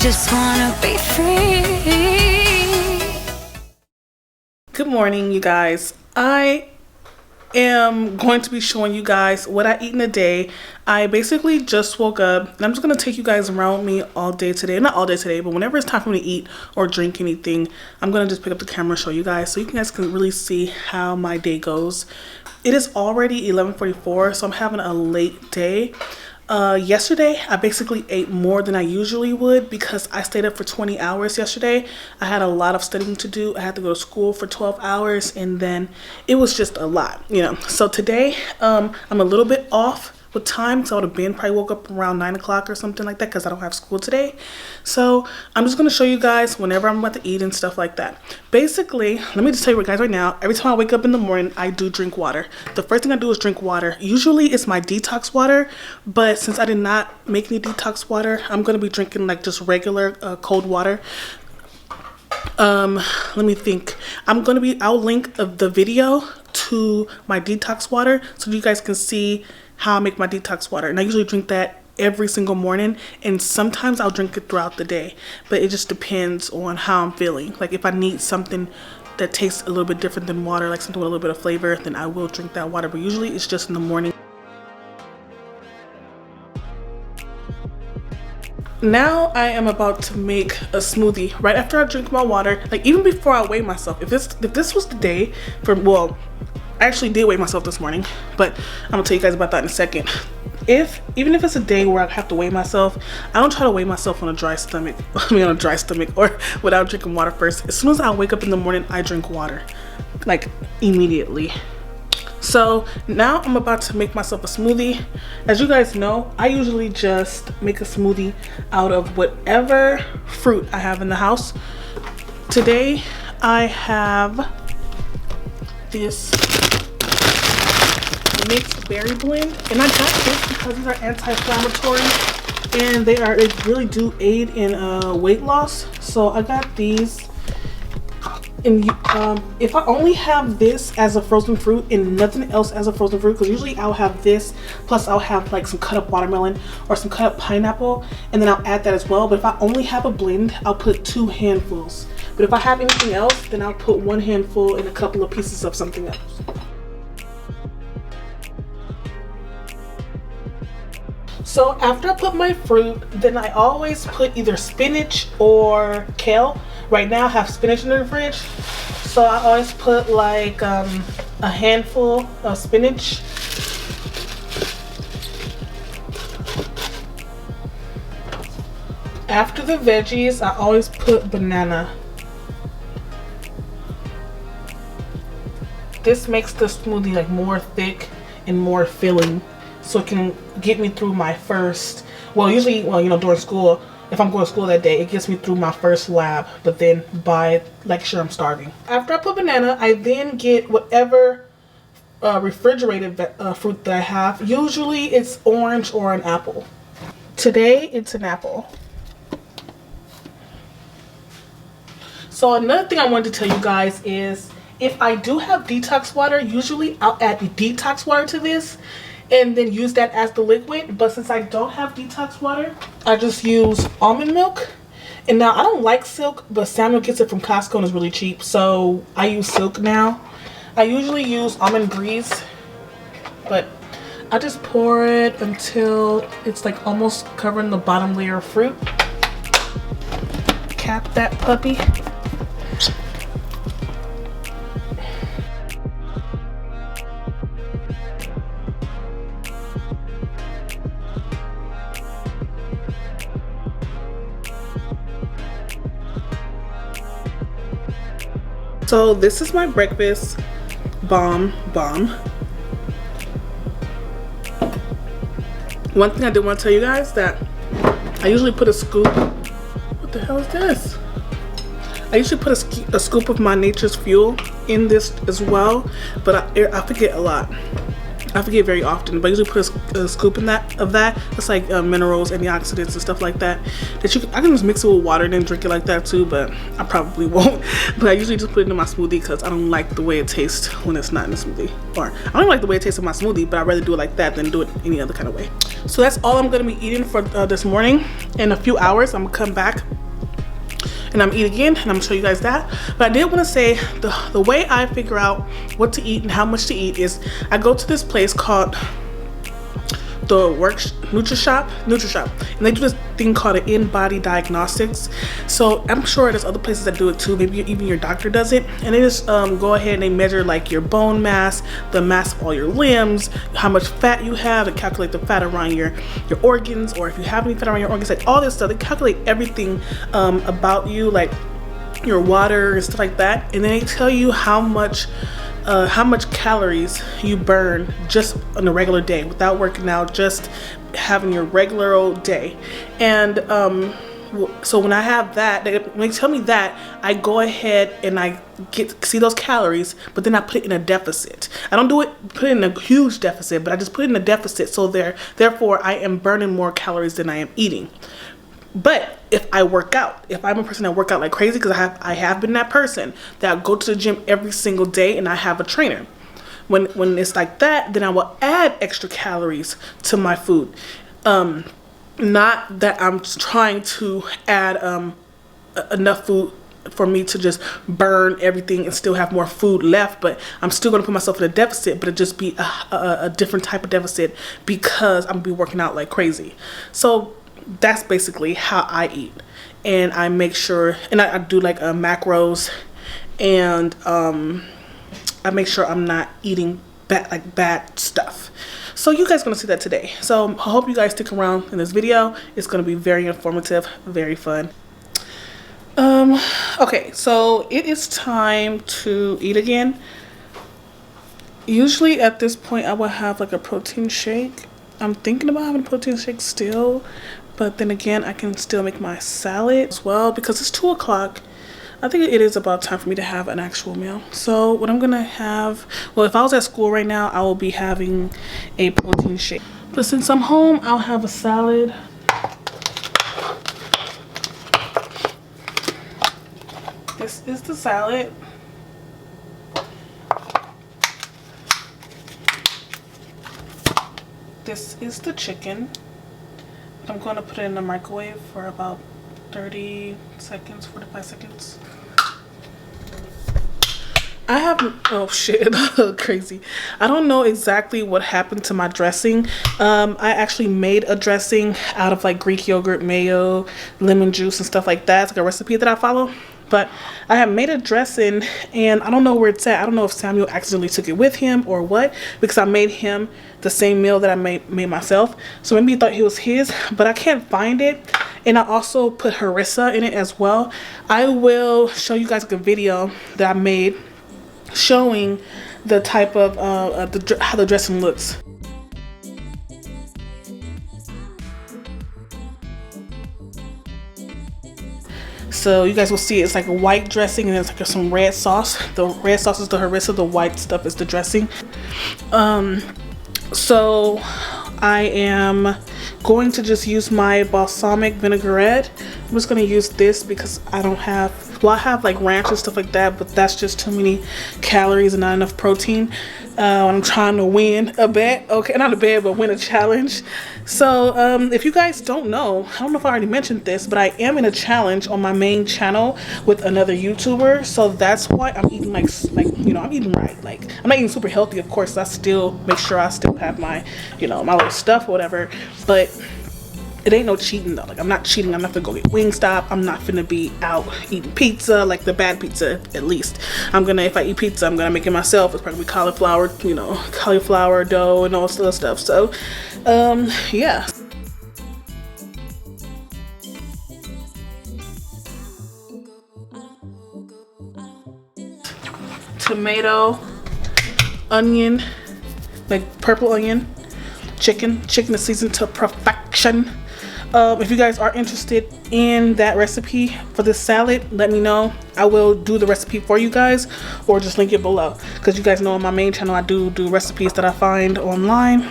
just wanna be free. Good morning, you guys. I am going to be showing you guys what I eat in a day. I basically just woke up and I'm just going to take you guys around me all day today. Not all day today, but whenever it's time for me to eat or drink anything, I'm going to just pick up the camera and show you guys so you guys can really see how my day goes. It is already 11:44, so I'm having a late day. Yesterday, I basically ate more than I usually would because I stayed up for 20 hours yesterday. I had a lot of studying to do. I had to go to school for 12 hours and then it was just a lot, you know. So today, I'm a little bit off with time, so I would have been probably woke up around 9 o'clock or something like that because I don't have school today. So I'm just going to show you guys whenever I'm about to eat and stuff like that. Basically, let me just tell you guys right now, every time I wake up in the morning, I do drink water. The first thing I do is drink water. Usually it's my detox water, but since I did not make any detox water, I'm going to be drinking like just regular cold water. Let me think. I'll link the video to my detox water so you guys can see how I make my detox water. And I usually drink that every single morning, and sometimes I'll drink it throughout the day, but it just depends on how I'm feeling. Like if I need something that tastes a little bit different than water, like something with a little bit of flavor, then I will drink that water, but usually it's just in the morning. Now I am about to make a smoothie right after I drink my water, like even before I weigh myself. If this was the day for, well, I actually did weigh myself this morning, but I'm gonna tell you guys about that in a second. Even if it's a day where I have to weigh myself, I don't try to weigh myself on a dry stomach. I mean on a dry stomach or without drinking water first. As soon as I wake up in the morning, I drink water, like immediately. So now I'm about to make myself a smoothie. As you guys know, I usually just make a smoothie out of whatever fruit I have in the house. Today I have this mixed berry blend, and I got this because these are anti-inflammatory and they really do aid in weight loss. So I got these. And if I only have this as a frozen fruit and nothing else as a frozen fruit, because usually I'll have this plus I'll have like some cut up watermelon or some cut up pineapple, and then I'll add that as well. But if I only have a blend, I'll put 2 handfuls. But if I have anything else, then I'll put 1 handful and a couple of pieces of something else. So after I put my fruit, then I always put either spinach or kale. Right now I have spinach in the fridge, so I always put like a handful of spinach. After the veggies, I always put banana. This makes the smoothie like more thick and more filling, so it can get me through my first, usually during school, if I'm going to school that day, it gets me through my first lab, but then by lecture I'm starving. After I put banana, I then get whatever refrigerated fruit that I have. Usually it's orange or an apple. Today it's an apple. So another thing I wanted to tell you guys is, if I do have detox water, usually I'll add the detox water to this and then use that as the liquid. But since I don't have detox water, I just use almond milk. And now I don't like Silk, but Samuel gets it from Costco and it's really cheap, so I use Silk now. I usually use Almond Breeze, but I just pour it until it's like almost covering the bottom layer of fruit. Cap that puppy. So this is my breakfast bomb. One thing I did want to tell you guys, that I usually put a scoop. What the hell is this? I usually put a scoop of my Nature's Fuel in this as well, but I forget a lot. I forget very often, but I usually put a scoop in that of that. It's like minerals, antioxidants, and stuff like that. I can just mix it with water and then drink it like that too, but I probably won't. But I usually just put it in my smoothie because I don't like the way it tastes when it's not in the smoothie. Or I don't like the way it tastes in my smoothie, but I'd rather do it like that than do it any other kind of way. So that's all I'm gonna be eating for this morning. In a few hours, I'm gonna come back and I'm eat again, and I'm gonna show you guys that. But I did want to say the way I figure out what to eat and how much to eat is I go to this place called the NutriShop, and they do this thing called an in-body diagnostics. So I'm sure there's other places that do it too. Maybe even your doctor does it, and they just go ahead and they measure like your bone mass, the mass of all your limbs, how much fat you have, and calculate the fat around your organs, or if you have any fat around your organs, like all this stuff. They calculate everything about you, like your water and stuff like that, and then they tell you how much calories you burn just on a regular day without working out, just having your regular old day. And so when I have that, when they tell me that, I go ahead and I see those calories, but then I put it in a deficit. I don't put it in a huge deficit, but I just put it in a deficit, so therefore I am burning more calories than I am eating. But if I work out, if I'm a person that work out like crazy, because I have been that person that go to the gym every single day and I have a trainer. When it's like that, then I will add extra calories to my food. Not that I'm trying to add enough food for me to just burn everything and still have more food left, but I'm still going to put myself in a deficit, but it just be a different type of deficit because I'm going to be working out like crazy. So that's basically how I eat, and I make sure, and I do like macros, and I make sure I'm not eating bad stuff. So you guys are gonna see that today. So I hope you guys stick around in this video. It's gonna be very informative, very fun. Okay, so it is time to eat again. Usually at this point I will have like a protein shake. I'm thinking about having a protein shake still, but then again, I can still make my salad as well because it's 2 o'clock. I think it is about time for me to have an actual meal. So what I'm gonna have, well, if I was at school right now, I will be having a protein shake. But since I'm home, I'll have a salad. This is the salad. This is the chicken. I'm going to put it in the microwave for about 30 seconds, 45 seconds. I have, oh shit, crazy. I don't know exactly what happened to my dressing. I actually made a dressing out of like Greek yogurt, mayo, lemon juice, and stuff like that. It's like a recipe that I follow. But I have made a dressing and I don't know where it's at. I don't know if Samuel accidentally took it with him or what, because I made him the same meal that I made myself. So maybe he thought it was his, but I can't find it. And I also put harissa in it as well. I will show you guys like a video that I made showing the type of how the dressing looks. So you guys will see it's like a white dressing and it's like some red sauce. The red sauce is the harissa, the white stuff is the dressing. So I am going to just use my balsamic vinaigrette. I'm just going to use this because I don't have, well, I have like ranch and stuff like that, but that's just too many calories and not enough protein. I'm trying to win a bet, okay, not a bet, but win a challenge. So if you guys don't know, I don't know if I already mentioned this, but I am in a challenge on my main channel with another YouTuber. So that's why I'm eating like you know, I'm eating right. Like I'm not eating super healthy, of course. I still make sure I still have my, you know, my little stuff or whatever, but it ain't no cheating though. Like I'm not cheating. I'm not gonna go get Wingstop. I'm not gonna be out eating pizza, like the bad pizza at least. I'm gonna, if I eat pizza, I'm gonna make it myself. It's probably cauliflower, you know, cauliflower dough and all this other stuff. So yeah. Tomato, onion, like purple onion, chicken. Chicken is seasoned to perfection. If you guys are interested in that recipe for this salad, let me know. I will do the recipe for you guys, or just link it below, because you guys know on my main channel I do recipes that I find online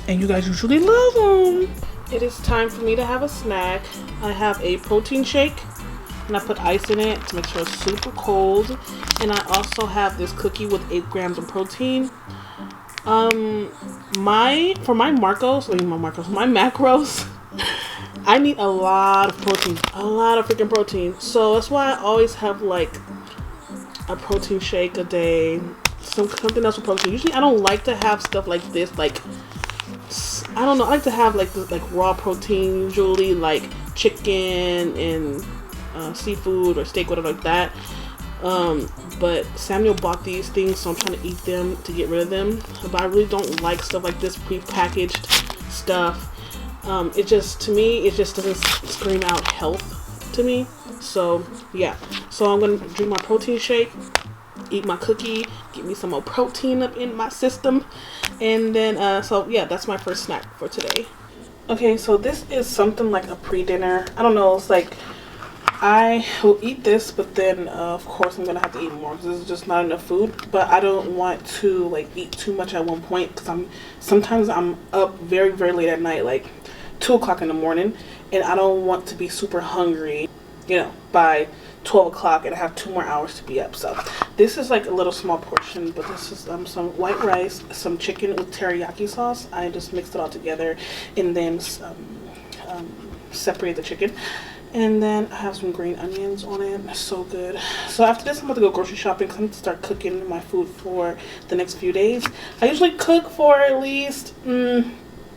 and you guys usually love them. It is time for me to have a snack. I have a protein shake and I put ice in it to make sure it's super cold, and I also have this cookie with 8 grams of protein. My macros, I need a lot of protein, a lot of freaking protein. So that's why I always have like a protein shake a day, something else with protein. Usually I don't like to have stuff like this, like, I don't know, I like to have like this, like raw protein, usually like chicken and seafood or steak, whatever like that. But Samuel bought these things, so I'm trying to eat them to get rid of them. But I really don't like stuff like this pre-packaged stuff. It just, to me, it just doesn't scream out health to me. So yeah, so I'm gonna drink my protein shake, eat my cookie, get me some more protein up in my system, and then so yeah, that's my first snack for today. Okay, so this is something like a pre-dinner. I don't know, it's like I will eat this, but then of course I'm gonna have to eat more because this is just not enough food. But I don't want to like eat too much at one point, because sometimes I'm up very, very late at night, like 2 o'clock in the morning, and I don't want to be super hungry, you know, by 12 o'clock and I have 2 more hours to be up. So this is like a little small portion, but this is some white rice, some chicken with teriyaki sauce. I just mixed it all together and then separate the chicken, and then I have some green onions on it. So good. So after this I'm about to go grocery shopping because I need to start cooking my food for the next few days. I usually cook for at least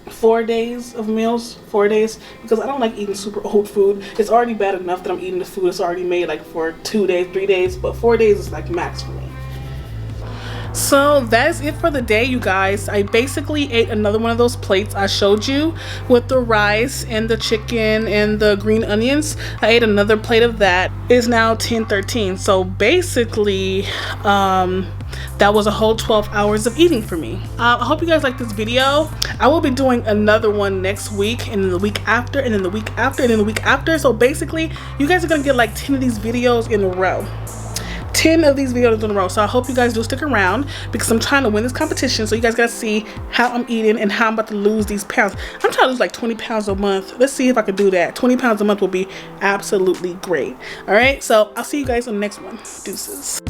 4 days of meals, 4 days, because I don't like eating super old food. It's already bad enough that I'm eating the food that's already made like for 2 days, 3 days, but 4 days is like max for me. So that's it for the day, you guys. I basically ate another one of those plates I showed you with the rice and the chicken and the green onions. I ate another plate of that. It's now 10:13. So basically that was a whole 12 hours of eating for me. I hope you guys like this video. I will be doing another one next week, and then the week after, and then the week after, and then the week after. So basically you guys are gonna get like 10 of these videos in a row. 10 of these videos in a row. So I hope you guys do stick around, because I'm trying to win this competition. So you guys gotta see how I'm eating and how I'm about to lose these pounds. I'm trying to lose like 20 pounds a month. Let's see if I can do that. 20 pounds a month will be absolutely great. All right, so I'll see you guys on the next one. Deuces.